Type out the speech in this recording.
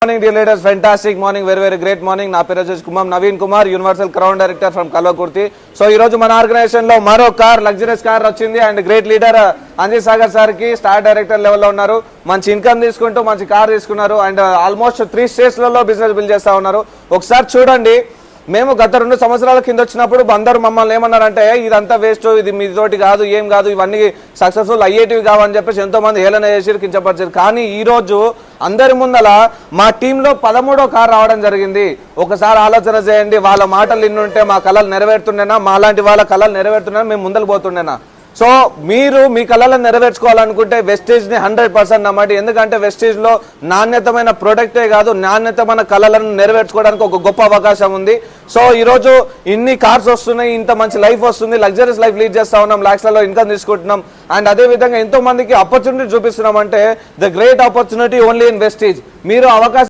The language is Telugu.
morning, dear leaders. Fantastic morning, very great morning. Na peru వచ్చేసి Kummam Naveen Kumar, universal crown director from Kalwakurthy. So ఈ రోజు మన ఆర్గనైజేషన్ లో మరో కార్, లగ్జరీస్ కార్ వచ్చింది. And great leader Anjay Sagar sir కి స్టార్ డైరెక్టర్ లెవెల్లో ఉన్నారు. మంచి ఇన్కమ్ తీసుకుంటూ మంచి కార్ తీసుకున్నారు. అండ్ ఆల్మోస్ట్ 3 స్టేట్స్ లలో బిజినెస్ బిల్డ్ చేస్తా ఉన్నారు. ఒకసారి చూడండి, మేము గత 2 సంవత్సరాల కింద వచ్చినప్పుడు అందరూ మమ్మల్ని ఏమన్నారంటే ఇదంతా వేస్ట్, ఇది మీతోటి కాదు, ఏం కాదు, ఇవన్నీ సక్సెస్ఫుల్ అయ్యేటివి కావని చెప్పేసి ఎంతో మంది హేళన చేసి కించపరిచారు. కానీ ఈ రోజు అందరి ముందల మా టీంలో 13వ కార్ రావడం జరిగింది. ఒకసారి ఆలోచన చేయండి, వాళ్ళ మాటలు ఇన్నుంటే మా కళలు నెరవేరుతుండేనా, మా లాంటి వాళ్ళ కళలు నెరవేరుతుండేనా, మేము ముందరకు పోతుండేనా? సో మీరు మీ కళలను నెరవేర్చుకోవాలనుకుంటే వెస్టేజ్ ని 100% నమ్మండి. ఎందుకంటే వెస్టేజ్ లో నాణ్యతమైన ప్రొడక్టే కాదు, నాణ్యతమైన కళలను నెరవేర్చుకోవడానికి ఒక గొప్ప అవకాశం ఉంది. సో ఈ రోజు ఇన్ని కార్స్ వస్తున్నాయి, ఇంత మంచి లైఫ్ వస్తుంది, లగ్జరీస్ లైఫ్ లీడ్ చేస్తా ఉన్నాం, లాక్స్లలో ఇన్కమ్ తీసుకుంటున్నాం. అండ్ అదే విధంగా ఎంతో మందికి ఆపర్చునిటీ చూపిస్తున్నాం. అంటే the great opportunity only in wastage. మీరు అవకాశం